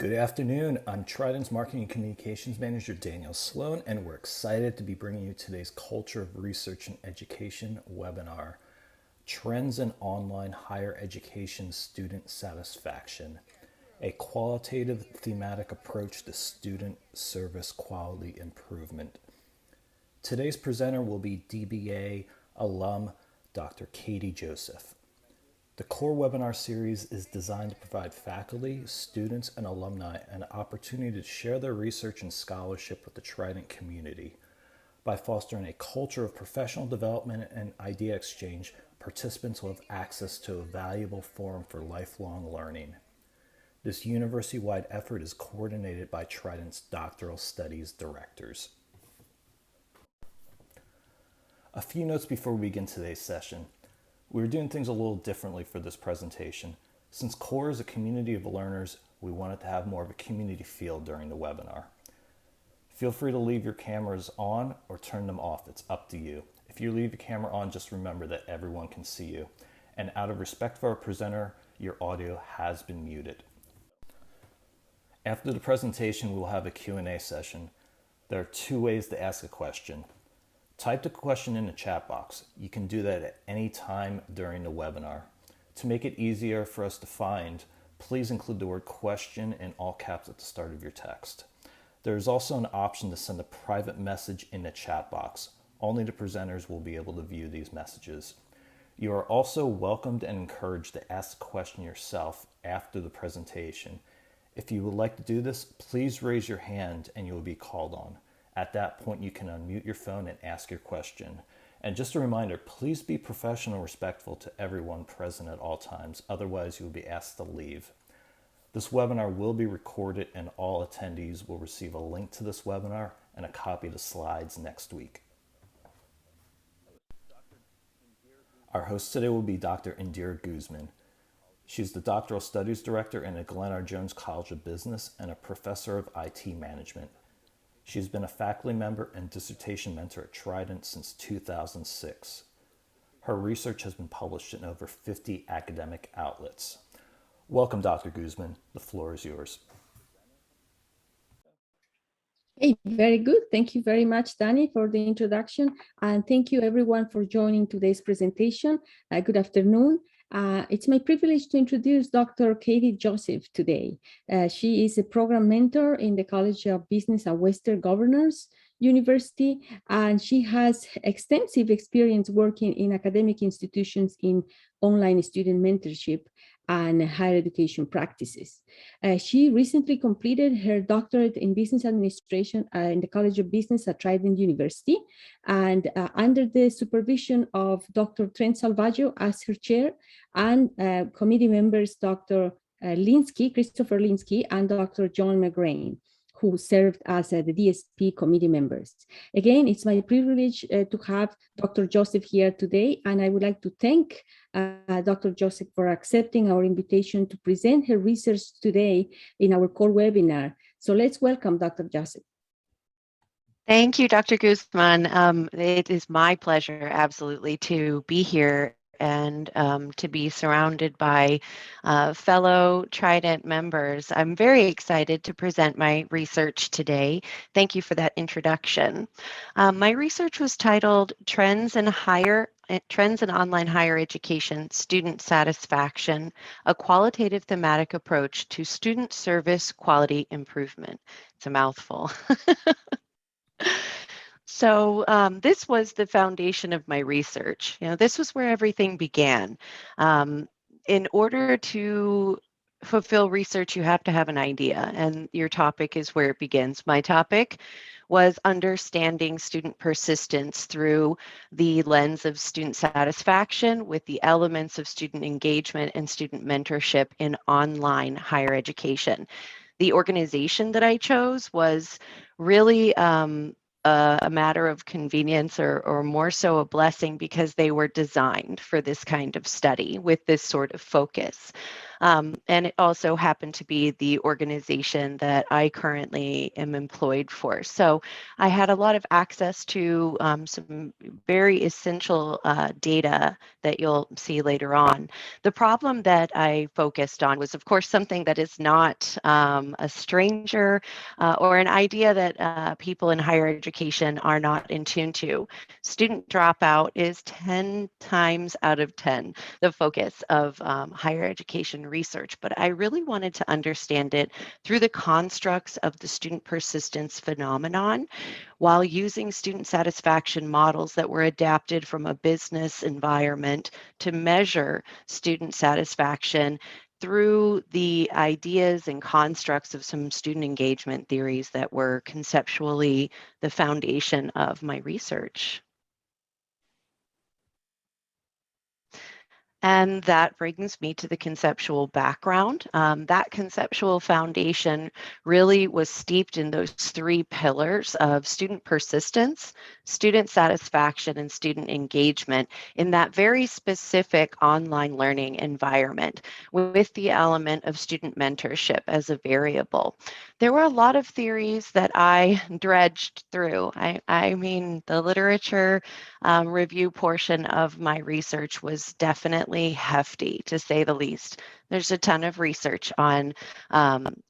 Good afternoon. I'm Trident's Marketing and Communications Manager, Daniel Sloan, and we're excited to be bringing you today's Culture of Research and Education webinar, Trends in Online Higher Education Student Satisfaction, a qualitative thematic approach to student service quality improvement. Today's presenter will be DBA alum Dr. Katie Joseph. The core webinar series is designed to provide faculty, students, and alumni an opportunity to share their research and scholarship with the Trident community. By fostering a culture of professional development and idea exchange, participants will have access to a valuable forum for lifelong learning. This university-wide effort is coordinated by Trident's Doctoral Studies directors. A few notes before we begin today's session. We're doing things a little differently for this presentation. Since CORE is a community of learners, we wanted to have more of a community feel during the webinar. Feel free to leave your cameras on or turn them off. It's up to you. If you leave your camera on, just remember that everyone can see you. And out of respect for our presenter, your audio has been muted. After the presentation, we will have a Q&A session. There are two ways to ask a question. Type the question in the chat box. You can do that at any time during the webinar. To make it easier for us to find, please include the word question in all caps at the start of your text. There is also an option to send a private message in the chat box. Only the presenters will be able to view these messages. You are also welcomed and encouraged to ask the question yourself after the presentation. If you would like to do this, please raise your hand and you will be called on. At that point, you can unmute your phone and ask your question. And just a reminder, please be professional and respectful to everyone present at all times. Otherwise, you will be asked to leave. This webinar will be recorded and all attendees will receive a link to this webinar and a copy of the slides next week. Our host today will be Dr. Indira Guzman. She's the Doctoral Studies Director in the Glenn R. Jones College of Business and a Professor of IT Management. She's been a faculty member and dissertation mentor at Trident since 2006. Her research has been published in over 50 academic outlets. Welcome, Dr. Guzman. The floor is yours. Hey, very good. Thank you very much, Danny, for the introduction. And thank you, everyone, for joining today's presentation. Good afternoon. It's my privilege to introduce Dr. Katie Joseph today. She is a program mentor in the College of Business at Western Governors University, and she has extensive experience working in academic institutions in online student mentorship and higher education practices. She recently completed her doctorate in business administration in the College of Business at Trident University, and under the supervision of Dr. Trent Salvaggio as her chair, and committee members Dr. Christopher Linsky, and Dr. John McGrain, who served as the DSP committee members. Again, it's my privilege to have Dr. Joseph here today, and I would like to thank Dr. Joseph for accepting our invitation to present her research today in our core webinar. So let's welcome Dr. Joseph. Thank you, Dr. Guzman. It is my pleasure, absolutely, to be here and to be surrounded by fellow Trident members. I'm very excited to present my research today. Thank you for that introduction. My research was titled Trends in Online Higher Education Student Satisfaction, a Qualitative Thematic Approach to Student Service Quality Improvement. It's a mouthful. So this was the foundation of my research. This was where everything began. In order to fulfill research, you have to have an idea, and your topic is where it begins. My topic was understanding student persistence through the lens of student satisfaction with the elements of student engagement and student mentorship in online higher education. The organization that I chose was really a matter of convenience, or more so a blessing, because they were designed for this kind of study with this sort of focus. And it also happened to be the organization that I currently am employed for. So I had a lot of access to some very essential data that you'll see later on. The problem that I focused on was, of course, something that is not a stranger or an idea that people in higher education are not in tune to. Student dropout is 10 times out of 10 the focus of higher education research, but I really wanted to understand it through the constructs of the student persistence phenomenon while using student satisfaction models that were adapted from a business environment to measure student satisfaction through the ideas and constructs of some student engagement theories that were conceptually the foundation of my research. And that brings me to the conceptual background. That conceptual foundation really was steeped in those three pillars of student persistence, student satisfaction, and student engagement in that very specific online learning environment with the element of student mentorship as a variable. There were a lot of theories that I dredged through. I mean, the literature review portion of my research was definitely hefty, to say the least. There's a ton of research on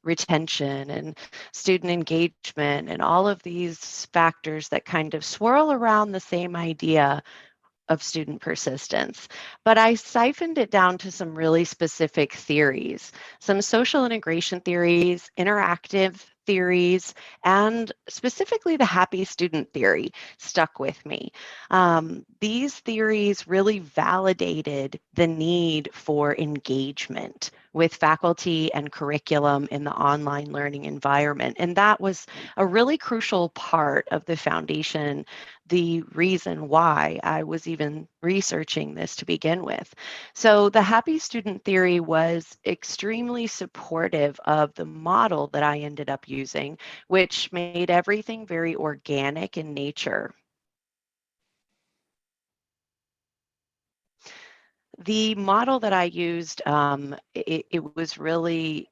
retention and student engagement and all of these factors that kind of swirl around the same idea of student persistence. But I siphoned it down to some really specific theories, some social integration theories, interactive theories, and specifically the happy student theory stuck with me. These theories really validated the need for engagement with faculty and curriculum in the online learning environment. And that was a really crucial part of the foundation, the reason why I was even researching this to begin with. So the happy student theory was extremely supportive of the model that I ended up using, which made everything very organic in nature. The model that I used, it was really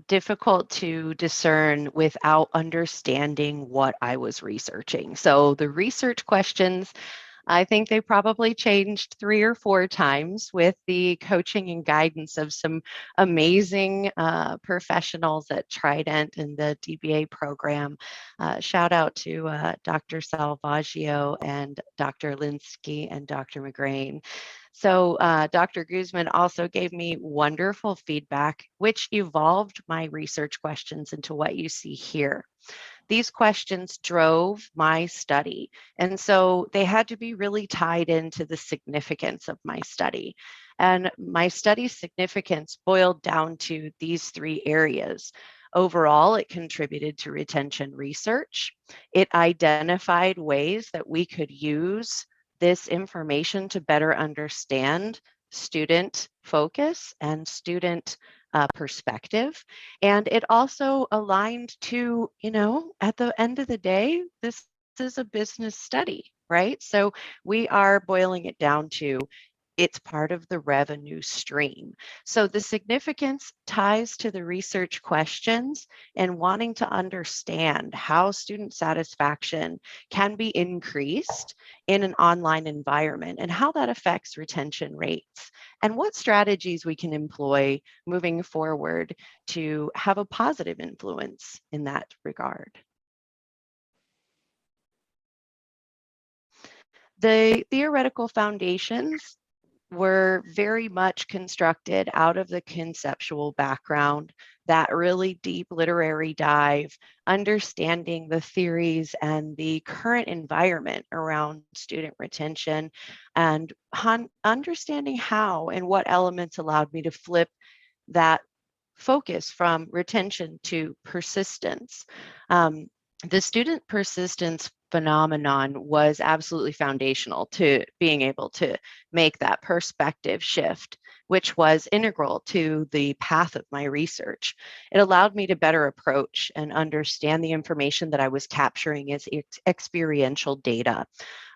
difficult to discern without understanding what I was researching. So the research questions, I think they probably changed 3 or 4 times with the coaching and guidance of some amazing professionals at Trident and the DBA program. Shout out to Dr. Salvaggio and Dr. Linsky and Dr. McGrain. So Dr. Guzman also gave me wonderful feedback, which evolved my research questions into what you see here. These questions drove my study, and so they had to be really tied into the significance of my study. And my study's significance boiled down to these 3 areas. Overall, it contributed to retention research. It identified ways that we could use this information to better understand student focus and student perspective. And it also aligned to, at the end of the day, this is a business study, right? So we are boiling it down to it's part of the revenue stream. So the significance ties to the research questions and wanting to understand how student satisfaction can be increased in an online environment and how that affects retention rates and what strategies we can employ moving forward to have a positive influence in that regard. The theoretical foundations were very much constructed out of the conceptual background, that really deep literary dive, understanding the theories and the current environment around student retention, and understanding how and what elements allowed me to flip that focus from retention to persistence. The student persistence phenomenon was absolutely foundational to being able to make that perspective shift, which was integral to the path of my research. It allowed me to better approach and understand the information that I was capturing as experiential data.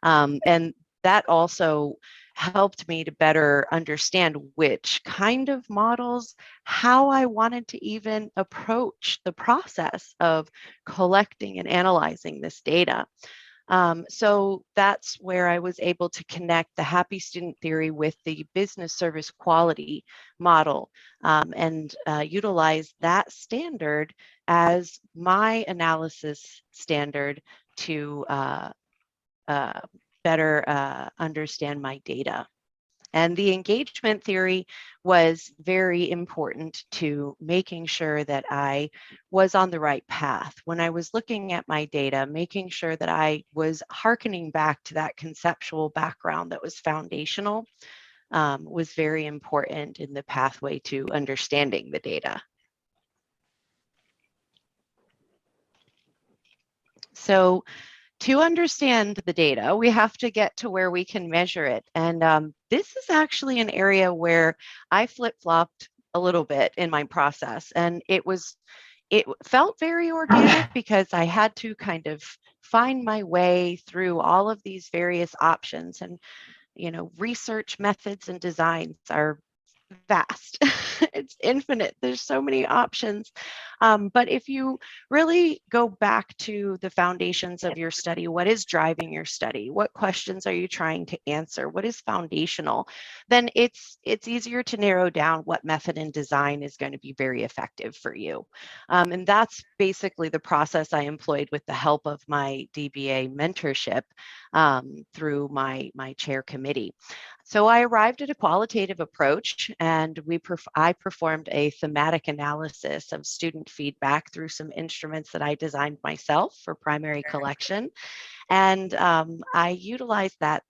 And that also helped me to better understand which kind of models, how I wanted to even approach the process of collecting and analyzing this data. So that's where I was able to connect the happy student theory with the business service quality model, and utilize that standard as my analysis standard to better understand my data. And the engagement theory was very important to making sure that I was on the right path. When I was looking at my data, making sure that I was hearkening back to that conceptual background that was foundational, was very important in the pathway to understanding the data. So to understand the data, we have to get to where we can measure it. And this is actually an area where I flip-flopped a little bit in my process. And it felt very organic because I had to kind of find my way through all of these various options. And, research methods and designs are vast. It's infinite. There's so many options. But if you really go back to the foundations of your study, what is driving your study? What questions are you trying to answer? What is foundational? Then it's easier to narrow down what method and design is going to be very effective for you. And that's basically the process I employed with the help of my DBA mentorship through my chair committee. So I arrived at a qualitative approach, and I performed a thematic analysis of student feedback through some instruments that I designed myself for primary collection. And I utilized that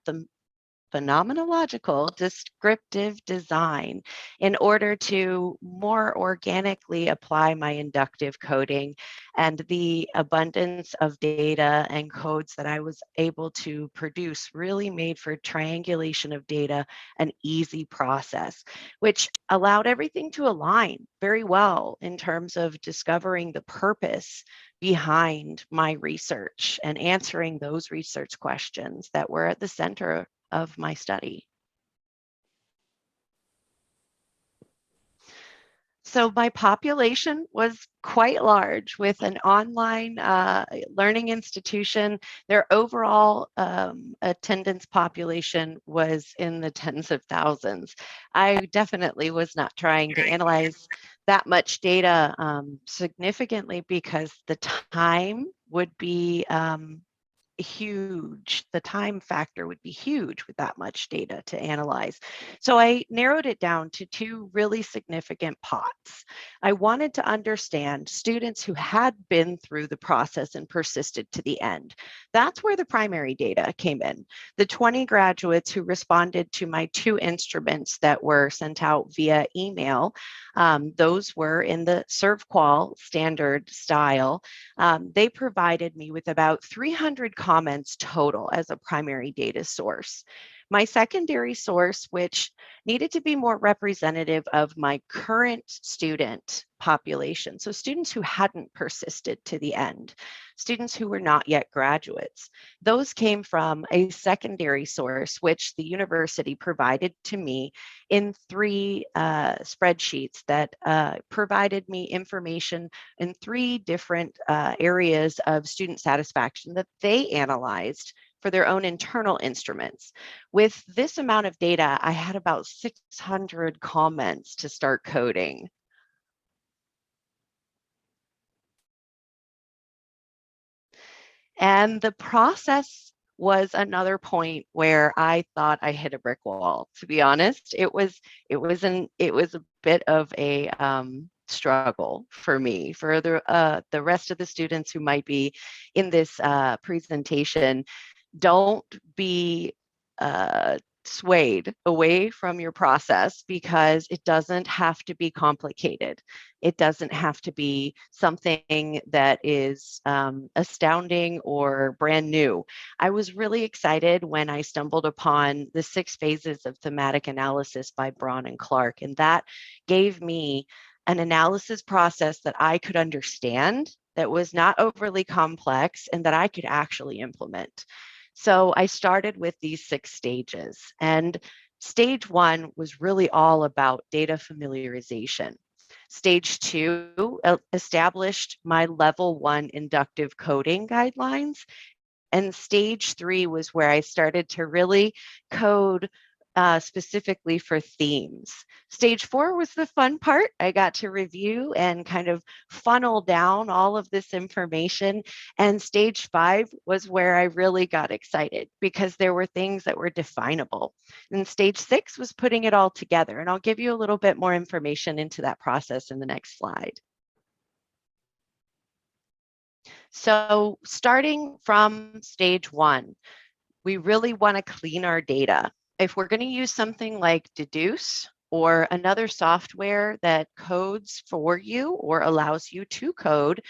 phenomenological descriptive design in order to more organically apply my inductive coding, and the abundance of data and codes that I was able to produce really made for triangulation of data an easy process, which allowed everything to align very well in terms of discovering the purpose behind my research and answering those research questions that were at the center of my study. So my population was quite large with an online learning institution. Their overall attendance population was in the tens of thousands. I definitely was not trying to analyze that much data significantly because the time would be huge. The time factor would be huge with that much data to analyze. So I narrowed it down to two really significant pots. I wanted to understand students who had been through the process and persisted to the end. That's where the primary data came in. The 20 graduates who responded to my 2 instruments that were sent out via email, those were in the SERVQUAL standard style. They provided me with about 300 comments total as a primary data source. My secondary source, which needed to be more representative of my current student population, so students who hadn't persisted to the end, students who were not yet graduates, those came from a secondary source, which the university provided to me in 3 spreadsheets that provided me information in 3 different areas of student satisfaction that they analyzed for their own internal instruments. With this amount of data, I had about 600 comments to start coding. And the process was another point where I thought I hit a brick wall. To be honest, it was a bit of a struggle for me. For the rest of the students who might be in this presentation, don't be swayed away from your process because it doesn't have to be complicated. It doesn't have to be something that is astounding or brand new. I was really excited when I stumbled upon the 6 phases of thematic analysis by Braun and Clark, and that gave me an analysis process that I could understand, that was not overly complex, and that I could actually implement. So I started with these 6 stages, and stage 1 was really all about data familiarization. Stage 2 established my level 1 inductive coding guidelines. And stage 3 was where I started to really code specifically for themes. Stage 4 was the fun part. I got to review and kind of funnel down all of this information. And stage 5 was where I really got excited because there were things that were definable. And stage 6 was putting it all together. And I'll give you a little bit more information into that process in the next slide. So starting from stage 1, we really want to clean our data. If we're going to use something like Deduce or another software that codes for you or allows you to code,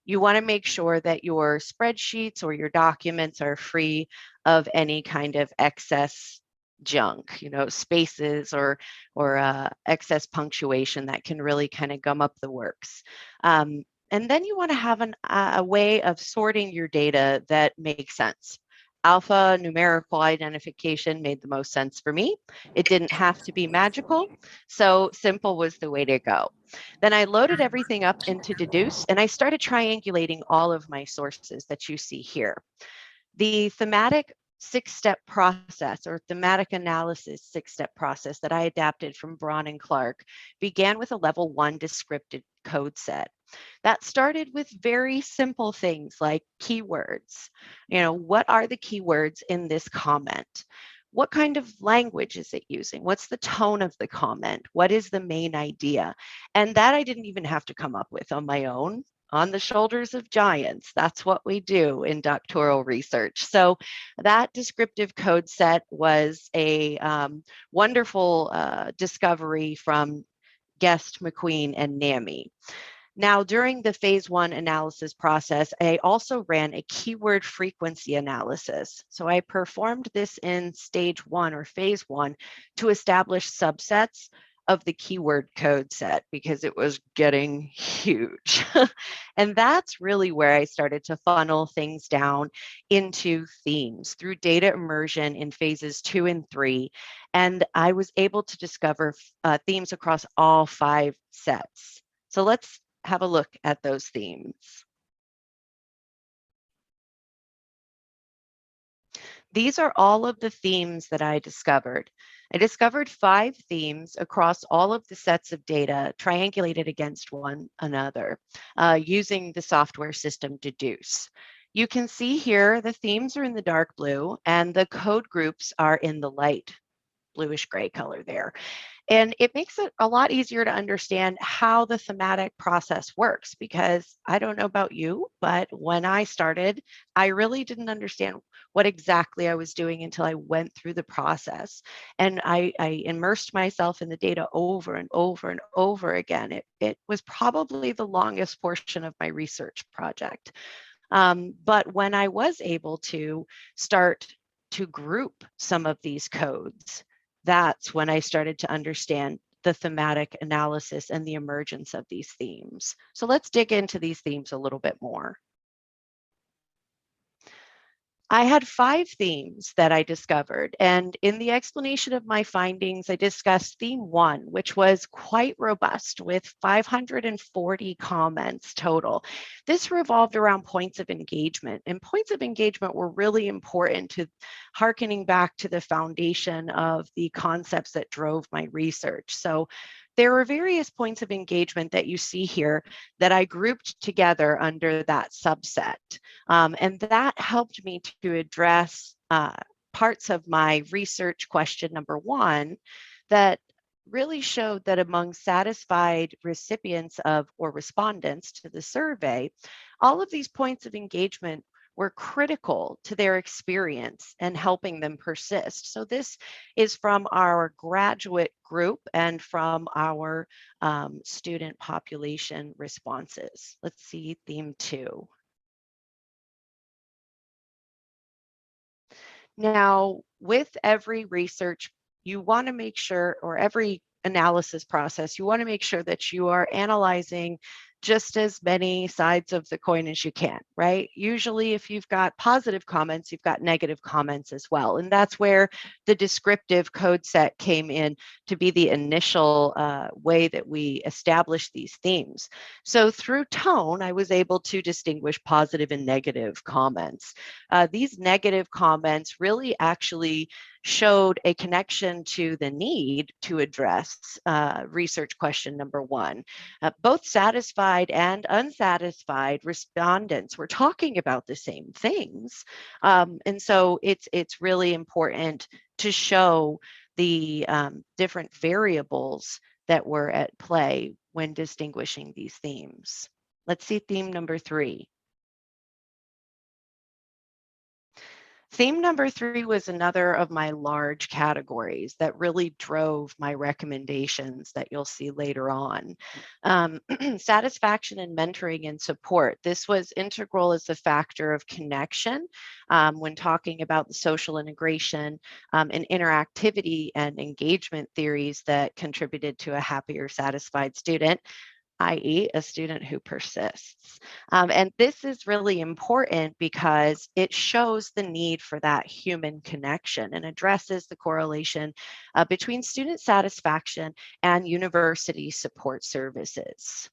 you want to make sure that your spreadsheets or your documents are free of any kind of excess junk, spaces or excess punctuation that can really kind of gum up the works. And then you want to have a way of sorting your data that makes sense. Alphanumerical identification made the most sense for me. It didn't have to be magical, so simple was the way to go. Then I loaded everything up into Deduce, and I started triangulating all of my sources that you see here. The thematic 6-step process or thematic analysis 6-step process that I adapted from Braun and Clark began with a level 1 descriptive code set. That started with very simple things like keywords. What are the keywords in this comment? What kind of language is it using? What's the tone of the comment? What is the main idea? And that I didn't even have to come up with on my own. On the shoulders of giants. That's what we do in doctoral research. So that descriptive code set was a wonderful discovery from Guest, McQueen, and NAMI. Now, during the phase 1 analysis process, I also ran a keyword frequency analysis. So I performed this in stage 1 or phase 1 to establish subsets of the keyword code set because it was getting huge. And that's really where I started to funnel things down into themes through data immersion in phases 2 and 3. And I was able to discover themes across all 5 sets. So let's have a look at those themes. These are all of the themes that I discovered. I discovered 5 themes across all of the sets of data triangulated against one another using the software system Deduce. You can see here the themes are in the dark blue and the code groups are in the light bluish gray color there. And it makes it a lot easier to understand how the thematic process works because I don't know about you, but when I started, I really didn't understand what exactly I was doing until I went through the process. And I immersed myself in the data over and over and over again. It was probably the longest portion of my research project. But when I was able to start to group some of these codes, that's when I started to understand the thematic analysis and the emergence of these themes. So let's dig into these themes a little bit more. I had 5 themes that I discovered, and in the explanation of my findings, I discussed theme 1, which was quite robust with 540 comments total. This revolved around points of engagement, and points of engagement were really important to hearkening back to the foundation of the concepts that drove my research. So there were various points of engagement that you see here that I grouped together under that subset. And that helped me to address parts of my research question number 1 that really showed that among satisfied recipients of or respondents to the survey, all of these points of engagement were critical to their experience and helping them persist. So this is from our graduate group and from our student population responses. Let's see theme 2. Now, with every research, you want to make sure, or every analysis process, you want to make sure that you are analyzing just as many sides of the coin as you can, right? Usually if you've got positive comments, you've got negative comments as well. And that's where the descriptive code set came in to be the initial way that we established these themes. So through tone, I was able to distinguish positive and negative comments. These negative comments really actually showed a connection to the need to address research question number 1. Both satisfied and unsatisfied respondents were talking about the same things. And so it's really important to show the different variables that were at play when distinguishing these themes. Let's see theme number 3. Theme number 3 was another of my large categories that really drove my recommendations that you'll see later on. Satisfaction and mentoring and support. This was integral as a factor of connection when talking about the social integration and interactivity and engagement theories that contributed to a happier, satisfied student, i.e. a student who persists. And this is really important because it shows the need for that human connection and addresses the correlation between student satisfaction and university support services.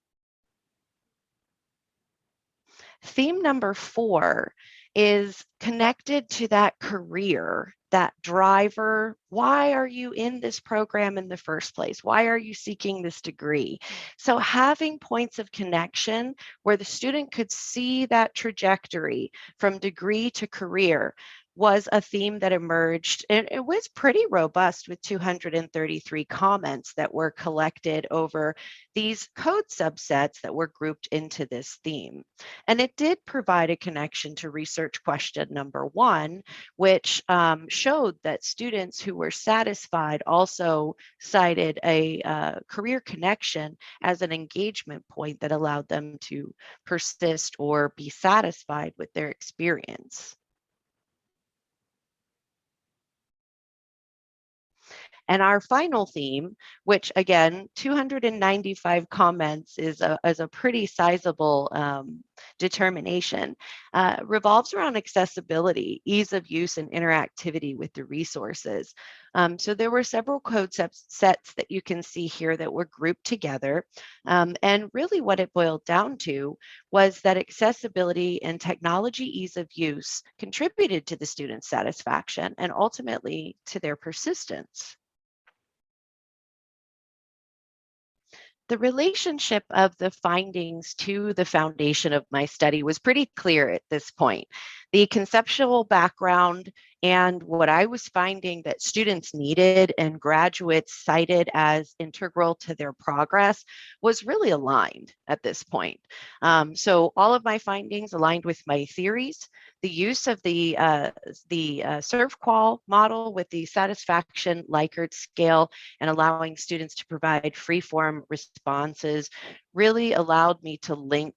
Theme number 4 is connected to that career, that driver. Why are you in this program in the first place? Why are you seeking this degree? So having points of connection where the student could see that trajectory from degree to career was a theme that emerged, and it was pretty robust with 233 comments that were collected over these code subsets that were grouped into this theme. And it did provide a connection to research question number 1, which showed that students who were satisfied also cited a career connection as an engagement point that allowed them to persist or be satisfied with their experience. And our final theme, which again, 295 comments is a pretty sizable determination, revolves around accessibility, ease of use, and interactivity with the resources. So there were several code sets that you can see here that were grouped together. And really what it boiled down to was that accessibility and technology ease of use contributed to the students' satisfaction and ultimately to their persistence. The relationship of the findings to the foundation of my study was pretty clear at this point. The conceptual background and what I was finding that students needed and graduates cited as integral to their progress was really aligned at this point. So all of my findings aligned with my theories. The use of the SERVQUAL model with the satisfaction Likert scale and allowing students to provide free-form responses really allowed me to link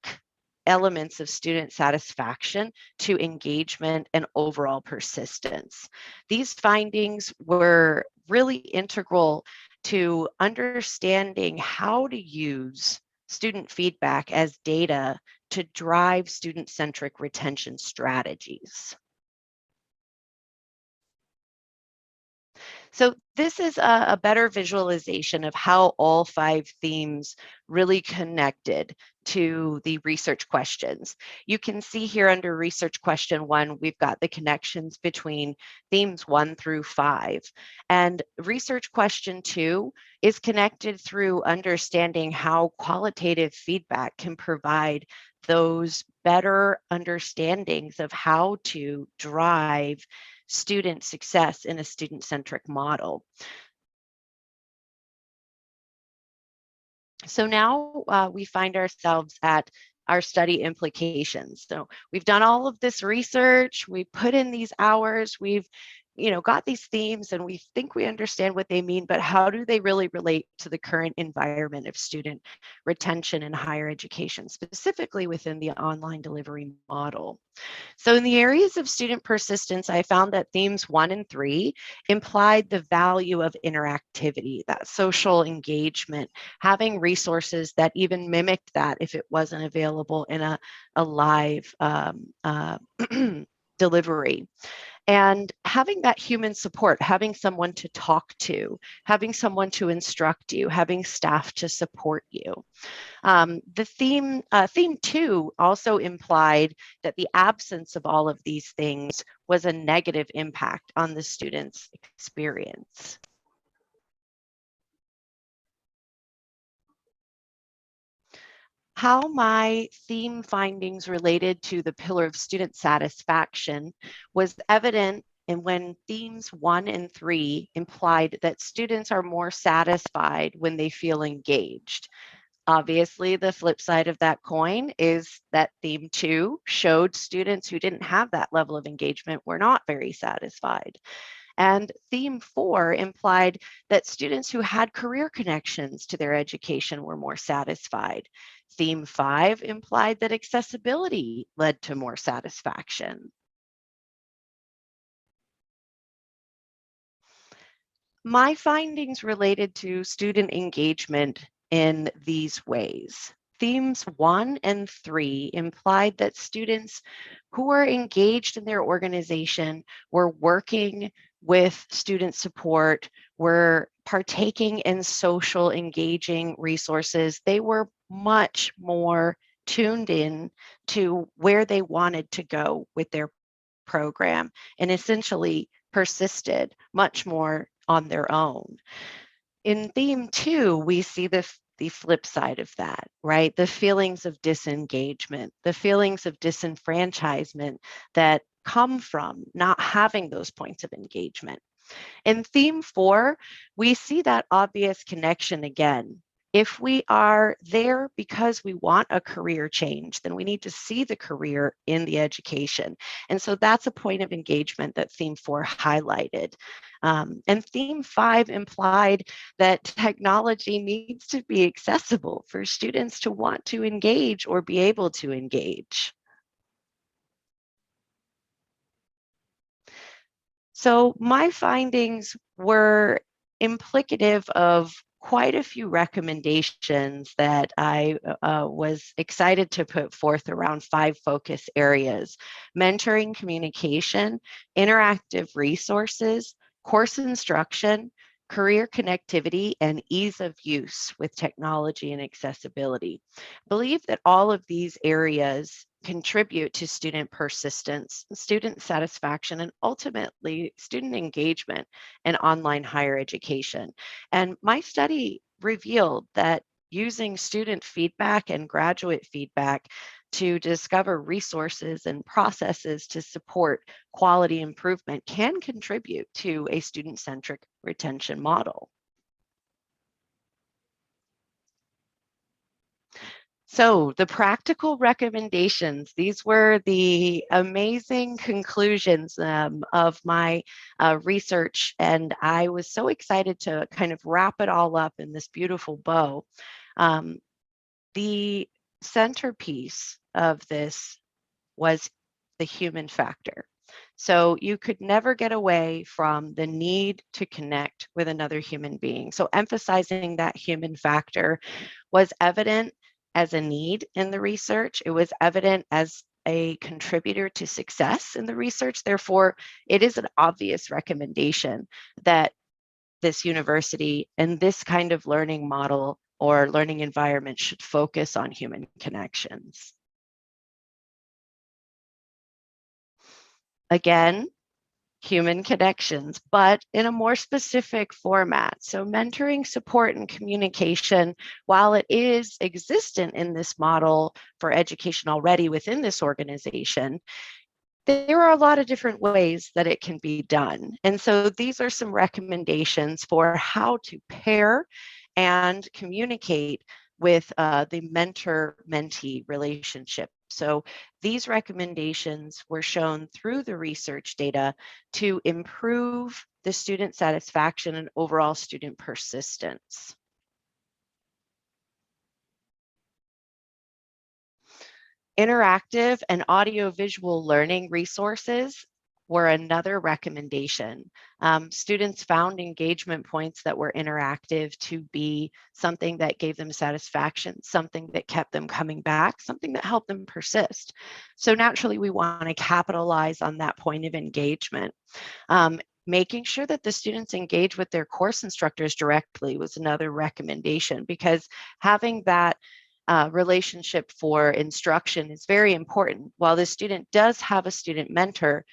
elements of student satisfaction to engagement and overall persistence. These findings were really integral to understanding how to use student feedback as data to drive student-centric retention strategies. So this is a better visualization of how all 5 themes really connected to the research questions. You can see here under research question 1, we've got the connections between themes 1 through 5. And research question 2 is connected through understanding how qualitative feedback can provide those better understandings of how to drive student success in a student-centric model. So now we find ourselves at our study implications. So we've done all of this research, we put in these hours, we've got these themes and we think we understand what they mean, but how do they really relate to the current environment of student retention in higher education, specifically within the online delivery model? So in the areas of student persistence, I found that themes 1 and 3 implied the value of interactivity, that social engagement, having resources that even mimicked that if it wasn't available in a live delivery. And having that human support, having someone to talk to, having someone to instruct you, having staff to support you. The theme 2 also implied that the absence of all of these things was a negative impact on the student's experience. How my theme findings related to the pillar of student satisfaction was evident in when themes 1 and 3 implied that students are more satisfied when they feel engaged. Obviously, the flip side of that coin is that theme 2 showed students who didn't have that level of engagement were not very satisfied. And theme 4 implied that students who had career connections to their education were more satisfied. Theme 5 implied that accessibility led to more satisfaction. My findings related to student engagement in these ways. Themes 1 and 3 implied that students who were engaged in their organization were working with student support, were partaking in social engaging resources. They were much more tuned in to where they wanted to go with their program and essentially persisted much more on their own. In theme 2, we see the flip side of that, right? The feelings of disengagement, the feelings of disenfranchisement that come from not having those points of engagement. In theme 4, we see that obvious connection again. If we are there because we want a career change, then we need to see the career in the education. And so that's a point of engagement that theme 4 highlighted. And theme 5 implied that technology needs to be accessible for students to want to engage or be able to engage. So my findings were implicative of quite a few recommendations that I was excited to put forth around 5 focus areas: mentoring communication, interactive resources, course instruction, career connectivity, and ease of use with technology and accessibility. I believe that all of these areas contribute to student persistence, student satisfaction, and ultimately student engagement in online higher education. And my study revealed that using student feedback and graduate feedback to discover resources and processes to support quality improvement can contribute to a student-centric retention model. So the practical recommendations, these were the amazing conclusions of my research, and I was so excited to kind of wrap it all up in this beautiful bow. The centerpiece of this was the human factor. So you could never get away from the need to connect with another human being. So emphasizing that human factor was evident as a need in the research. It was evident as a contributor to success in the research. Therefore, it is an obvious recommendation that this university and this kind of learning model or learning environment should focus on human connections. Again, human connections, but in a more specific format. So mentoring, support, and communication, while it is existent in this model for education already within this organization, there are a lot of different ways that it can be done. And so these are some recommendations for how to pair and communicate with the mentor-mentee relationship So these recommendations were shown through the research data to improve the student satisfaction and overall student persistence. Interactive and audiovisual learning resources were another recommendation. Students found engagement points that were interactive to be something that gave them satisfaction, something that kept them coming back, something that helped them persist. So naturally, we want to capitalize on that point of engagement. Making sure that the students engage with their course instructors directly was another recommendation, because having that relationship for instruction is very important. While the student does have a student mentor,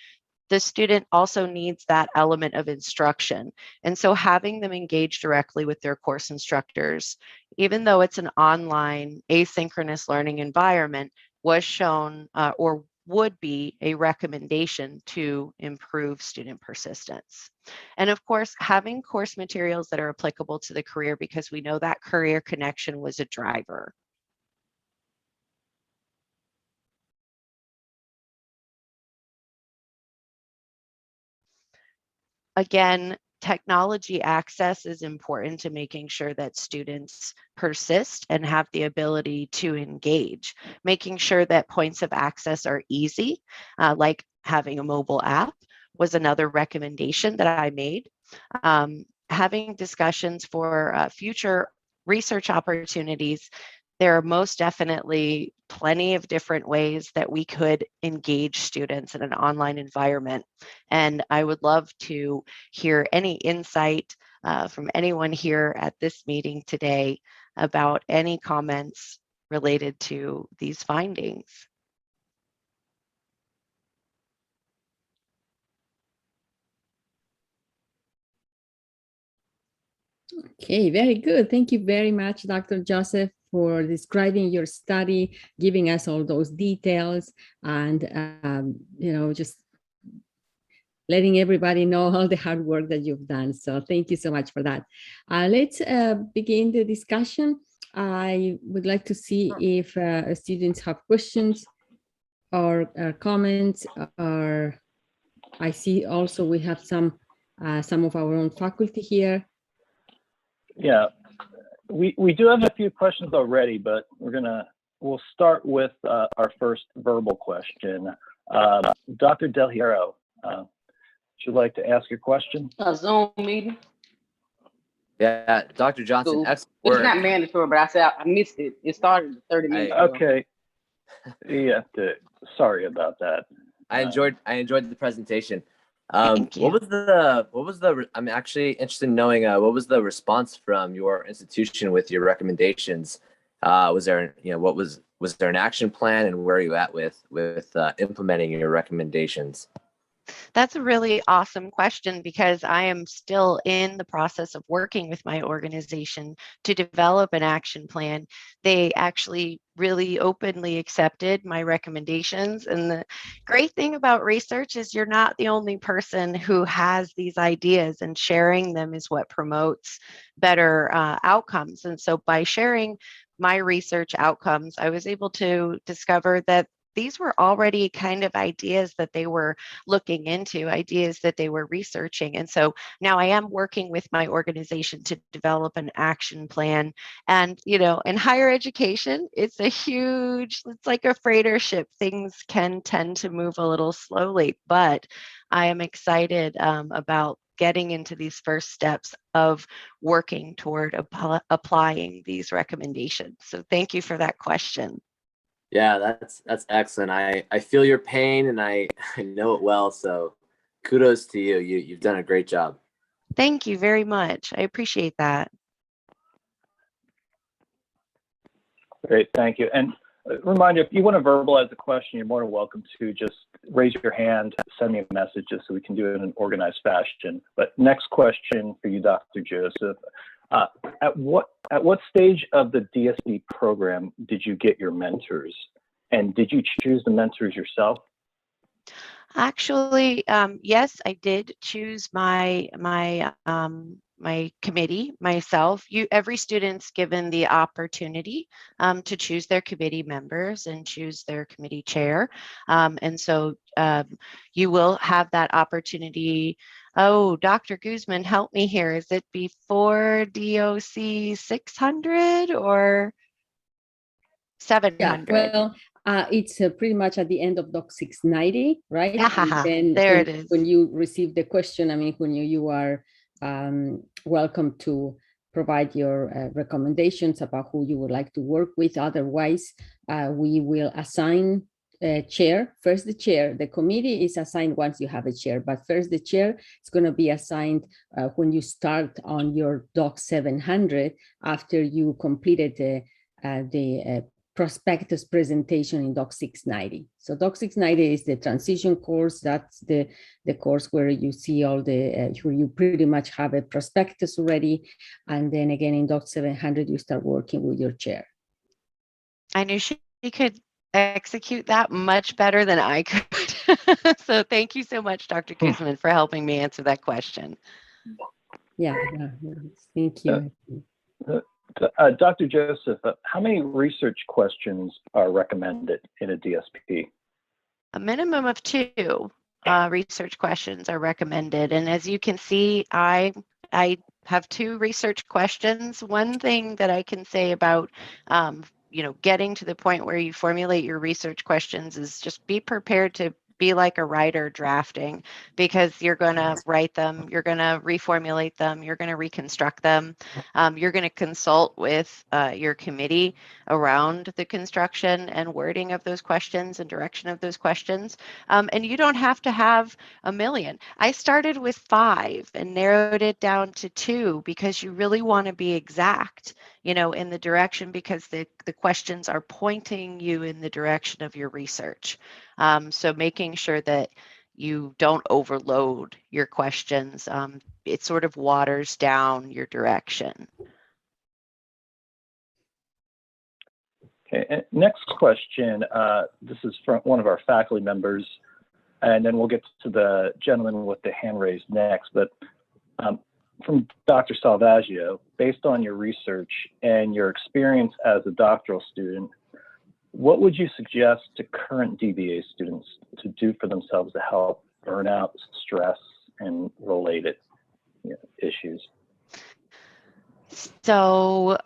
the student also needs that element of instruction. And so having them engage directly with their course instructors, even though it's an online asynchronous learning environment, was shown or would be a recommendation to improve student persistence. And of course, having course materials that are applicable to the career, because we know that career connection was a driver. Again, technology access is important to making sure that students persist and have the ability to engage. Making sure that points of access are easy, like having a mobile app, was another recommendation that I made. Having discussions for future research opportunities. There are most definitely plenty of different ways that we could engage students in an online environment. And I would love to hear any insight from anyone here at this meeting today about any comments related to these findings. Okay, very good. Thank you very much, Dr. Joseph, for describing your study, giving us all those details, and just letting everybody know all the hard work that you've done. So thank you so much for that. Let's begin the discussion. I would like to see if students have questions or comments, or I see also we have some of our own faculty here. Yeah, we do have a few questions already, but we'll start with our first verbal question. Dr. Del Hierro, would you like to ask your question? A Zoom meeting. Yeah, Dr. Johnson, excellent work. It's not mandatory, but I said I missed it. It started 30 minutes ago. Okay. Yeah, sorry about that. I enjoyed the presentation. Thank you. What was the I'm actually interested in knowing what was the response from your institution with your recommendations? Was there was there an action plan, and where are you at with implementing your recommendations? That's a really awesome question, because I am still in the process of working with my organization to develop an action plan. They actually really openly accepted my recommendations. And the great thing about research is you're not the only person who has these ideas, and sharing them is what promotes better outcomes. And so by sharing my research outcomes, I was able to discover that these were already kind of ideas that they were looking into, ideas that they were researching. And so now I am working with my organization to develop an action plan. And, in higher education, it's like a freighter ship. Things can tend to move a little slowly, but I am excited about getting into these first steps of working toward applying these recommendations. So thank you for that question. Yeah, that's excellent. I feel your pain, and I know it well. So kudos to you. You've done a great job. Thank you very much. I appreciate that. Great, thank you. And a reminder, if you want to verbalize a question, you're more than welcome to just raise your hand, send me a message just so we can do it in an organized fashion. But next question for you, Dr. Joseph. At what stage of the DSP program did you get your mentors, and did you choose the mentors yourself? Actually, yes, I did choose my committee, myself, every student's given the opportunity to choose their committee members and choose their committee chair. And so you will have that opportunity. Oh, Dr. Guzman, help me here. Is it before DOC 600 or 700? Yeah, well, it's pretty much at the end of Doc 690, right? And then there it is. When you receive the question, I mean, when you are welcome to provide your recommendations about who you would like to work with. Otherwise, we will assign a chair. First, the chair. The committee is assigned once you have a chair, but first the chair is going to be assigned when you start on your Doc 700 after you completed the prospectus presentation in Doc 690. So Doc 690 is the transition course. That's the course where you see all the, where you pretty much have a prospectus already. And then again, in Doc 700, you start working with your chair. I knew she could execute that much better than I could. So thank you so much, Dr. Guzman, for helping me answer that question. Yeah, thank you. Dr. Joseph, how many research questions are recommended in a DSP? A minimum of 2 research questions are recommended. And as you can see, I have 2 research questions. One thing that I can say about getting to the point where you formulate your research questions is just be prepared to be like a writer drafting, because you're going to write them, you're going to reformulate them, you're going to reconstruct them, you're going to consult with your committee around the construction and wording of those questions and direction of those questions. And you don't have to have a million. I started with 5 and narrowed it down to 2 because you really want to be exact, in the direction, because the questions are pointing you in the direction of your research. So making sure that you don't overload your questions, it sort of waters down your direction. Okay, and next question. This is from one of our faculty members, and then we'll get to the gentleman with the hand raised next. But from Dr. Salvaggio, based on your research and your experience as a doctoral student, what would you suggest to current DBA students to do for themselves to help burnout, stress, and related issues? So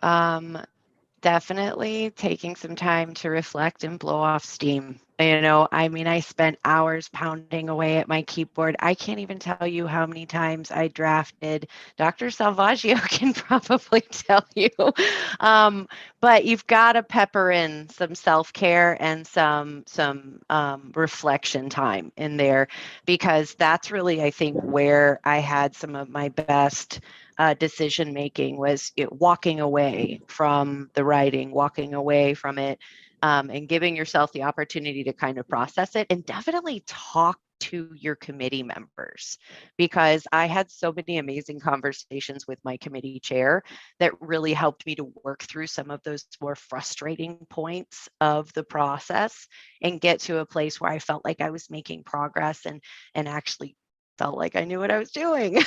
definitely taking some time to reflect and blow off steam. I spent hours pounding away at my keyboard. I can't even tell you how many times I drafted. Dr. Salvaggio can probably tell you. But you've got to pepper in some self-care and some reflection time in there, because that's really, I think, where I had some of my best decision making, was walking away from the writing, walking away from it, and giving yourself the opportunity to kind of process it, and definitely talk to your committee members, because I had so many amazing conversations with my committee chair that really helped me to work through some of those more frustrating points of the process and get to a place where I felt like I was making progress and actually felt like I knew what I was doing.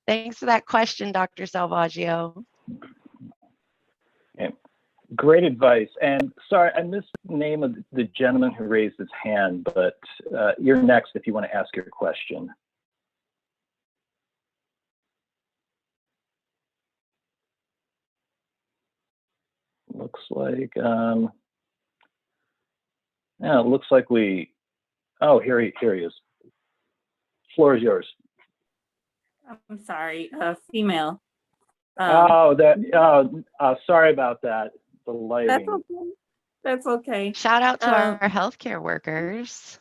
Thanks for that question, Dr. Salvaggio. Okay. Great advice. And sorry, I missed the name of the gentleman who raised his hand, but you're next if you want to ask your question. Looks like, yeah, it looks like here he is. Floor is yours. I'm sorry, female. Sorry about that. The lighting. That's okay. That's okay. Shout out to our healthcare workers.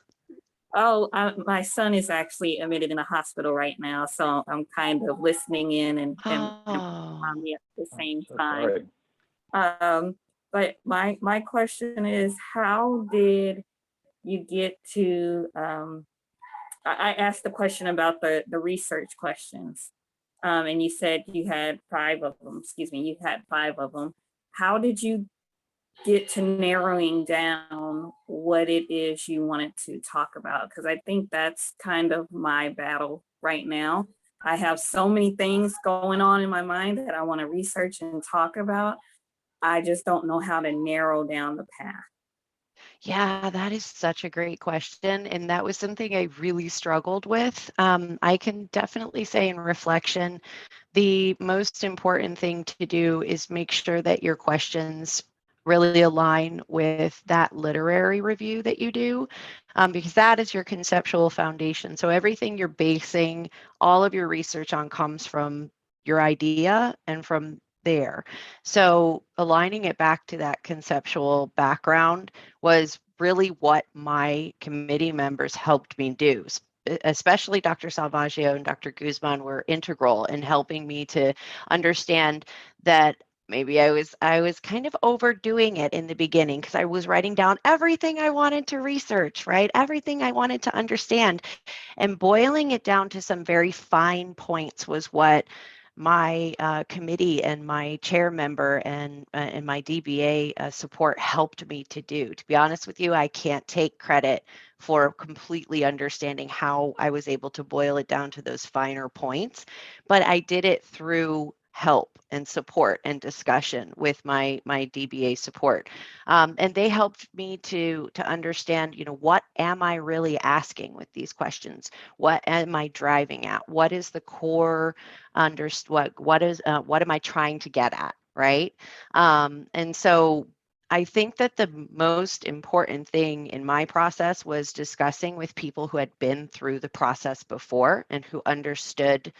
My son is actually admitted in a hospital right now, so I'm kind of listening in and at the same time. But my question is, how did you get to? I asked the question about the research questions, and you said you had 5 of them. Excuse me, you had 5 of them. How did you get to narrowing down what it is you wanted to talk about, because I think that's kind of my battle right now. I have so many things going on in my mind that I want to research and talk about. I just don't know how to narrow down the path. Yeah, that is such a great question. And that was something I really struggled with. I can definitely say in reflection, the most important thing to do is make sure that your questions really align with that literary review that you do, because that is your conceptual foundation. So everything you're basing all of your research on comes from your idea and from there. So aligning it back to that conceptual background was really what my committee members helped me do. Especially Dr. Salvaggio and Dr. Guzman were integral in helping me to understand that maybe I was kind of overdoing it in the beginning, because I was writing down everything I wanted to research, right? Everything I wanted to understand, and boiling it down to some very fine points was what my committee and my chair member and my DBA support helped me to do. To be honest with you, I can't take credit for completely understanding how I was able to boil it down to those finer points, but I did it through help and support and discussion with my DBA support, and they helped me to understand, what am I really asking with these questions? What am I driving at? What is the core what am I trying to get at, right? And so I think that the most important thing in my process was discussing with people who had been through the process before and who understood,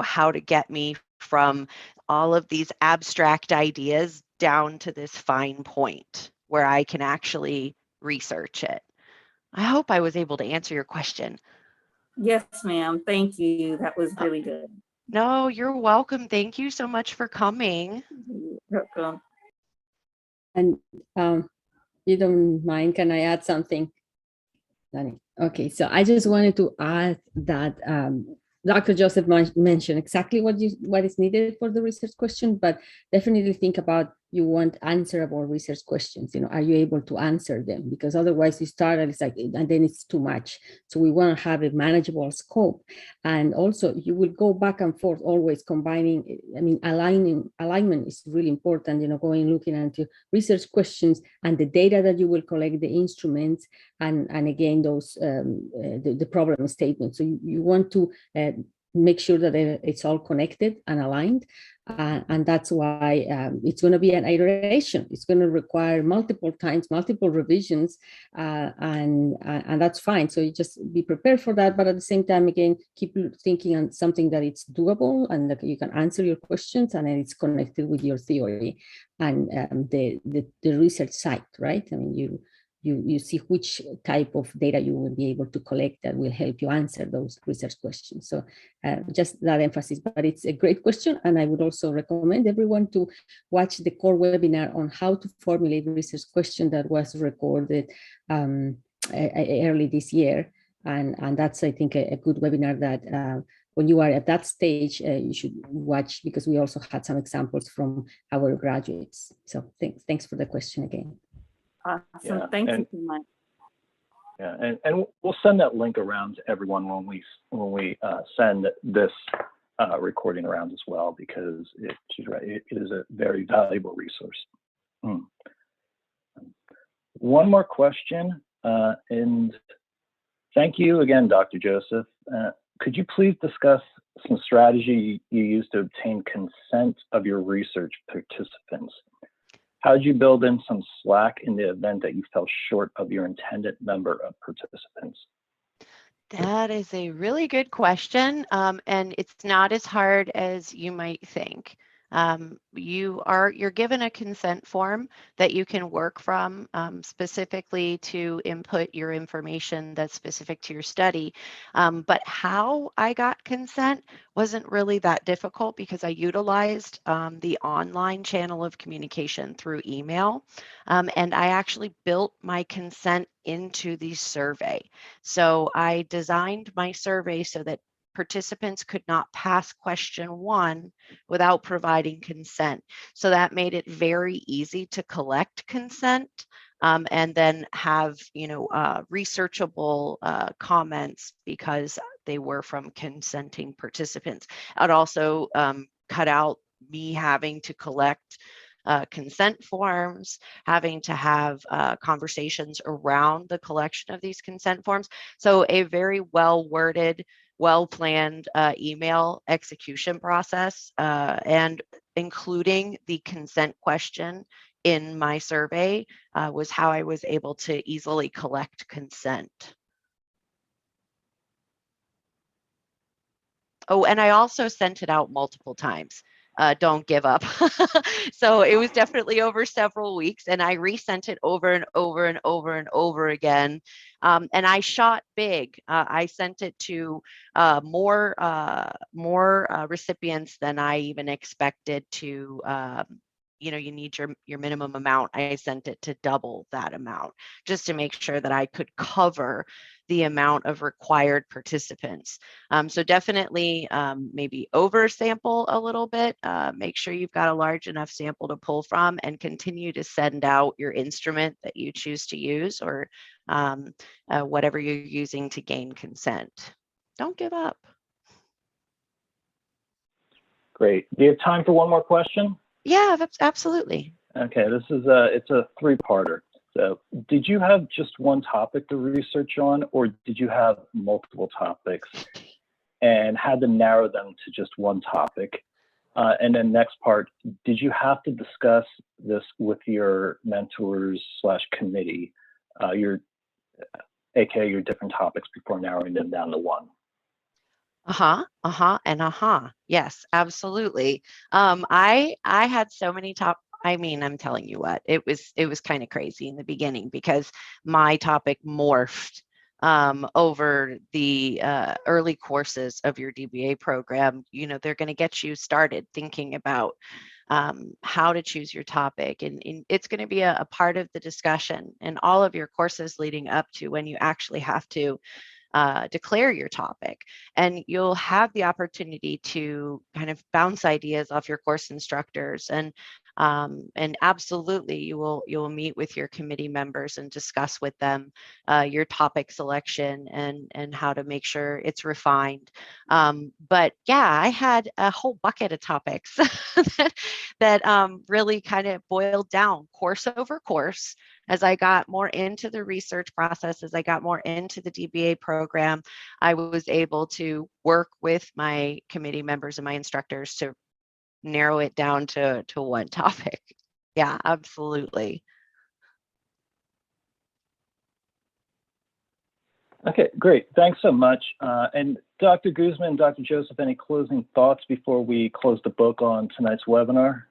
how to get me from all of these abstract ideas down to this fine point where I can actually research it. I hope I was able to answer your question. Yes, ma'am. Thank you. That was really good. No, you're welcome. Thank you so much for coming. You're welcome. And you don't mind, can I add something? Danny? Okay, so I just wanted to add that Dr. Joseph mentioned exactly what is needed for the research question, but definitely think about, you want answerable research questions. Are you able to answer them? Because otherwise you start and it's like, and then it's too much. So we want to have a manageable scope. And also you will go back and forth, always combining, alignment is really important, going, looking into research questions and the data that you will collect, the instruments, and again, those, the problem statement. So you want to make sure that it's all connected and aligned. And that's why it's going to be an iteration. It's going to require multiple times, multiple revisions, and that's fine. So you just be prepared for that. But at the same time, again, keep thinking on something that it's doable and that you can answer your questions, and then it's connected with your theory and the research site, right? I mean, you see which type of data you will be able to collect that will help you answer those research questions. So just that emphasis, but it's a great question. And I would also recommend everyone to watch the core webinar on how to formulate research question that was recorded early this year. And that's, I think, a good webinar that when you are at that stage, you should watch, because we also had some examples from our graduates. So thanks for the question again. Awesome. Yeah, Thank you so much. Yeah, and we'll send that link around to everyone when we send this recording around as well, because she's right, it is a very valuable resource. One more question, and thank you again, Dr. Joseph. Could you please discuss some strategy you use to obtain consent of your research participants? How did you build in some slack in the event that you fell short of your intended number of participants? That is a really good question, and it's not as hard as you might think. You're given a consent form that you can work from, specifically to input your information that's specific to your study. But how I got consent wasn't really that difficult, because I utilized the online channel of communication through email, and I actually built my consent into the survey. So I designed my survey so that participants could not pass question 1 without providing consent. So that made it very easy to collect consent and then have, researchable comments because they were from consenting participants. I'd also cut out me having to collect consent forms, having to have conversations around the collection of these consent forms. So a very well-worded, well-planned email execution process and including the consent question in my survey was how I was able to easily collect consent. Oh, and I also sent it out multiple times. Don't give up. So it was definitely over several weeks, and I resent it over and over and over and over again. And I shot big. I sent it to more recipients than I even expected to. You need your minimum amount. I sent it to double that amount just to make sure that I could cover the amount of required participants. So definitely maybe oversample a little bit, make sure you've got a large enough sample to pull from, and continue to send out your instrument that you choose to use, or whatever you're using to gain consent. Don't give up. Great. Do you have time for one more question? Yeah, absolutely. Okay, this is it's a 3-parter. So did you have just one topic to research on, or did you have multiple topics and had to narrow them to just one topic? And then next part, did you have to discuss this with your mentors / committee, aka your different topics, before narrowing them down to one? And yes, absolutely. I had so many I'm telling you what, it was kind of crazy in the beginning because my topic morphed over the early courses of your DBA program. They're going to get you started thinking about how to choose your topic, and it's going to be a part of the discussion in all of your courses leading up to when you actually have to declare your topic. And you'll have the opportunity to kind of bounce ideas off your course instructors, and absolutely you will meet with your committee members and discuss with them your topic selection and how to make sure it's refined. But yeah, I had a whole bucket of topics that really kind of boiled down course over course. As I got more into the research process, as I got more into the DBA program, I was able to work with my committee members and my instructors to narrow it down to one topic. Yeah, absolutely. Okay, great. Thanks so much. And Dr. Guzman, Dr. Joseph, any closing thoughts before we close the book on tonight's webinar?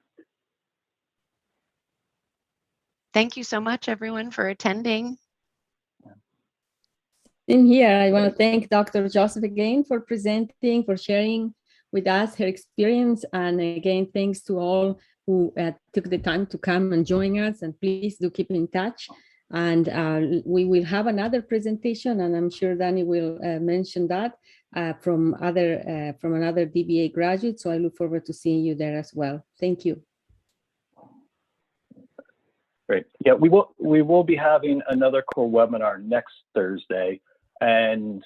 Thank you so much, everyone, for attending. In here, I want to thank Dr. Joseph again for presenting, for sharing with us her experience. And again, thanks to all who took the time to come and join us. And please do keep in touch. And we will have another presentation, and I'm sure Danny will mention that from another DBA graduate. So I look forward to seeing you there as well. Thank you. Great. Yeah, we will be having another core webinar next Thursday, and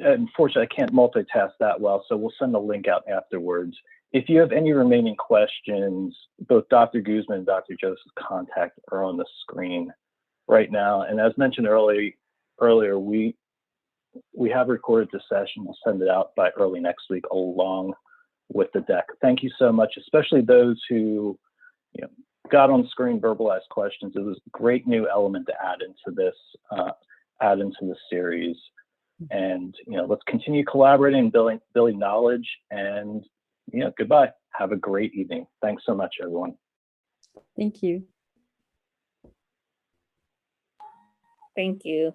unfortunately I can't multitask that well, so we'll send a link out afterwards. If you have any remaining questions, both Dr. Guzman and Dr. Joseph's contact are on the screen right now. And as mentioned earlier, we have recorded the session. We'll send it out by early next week along with the deck. Thank you so much, especially those who got on screen, verbalized questions. It was a great new element to add into this series. And let's continue collaborating and building knowledge. And goodbye. Have a great evening. Thanks so much, everyone. Thank you. Thank you.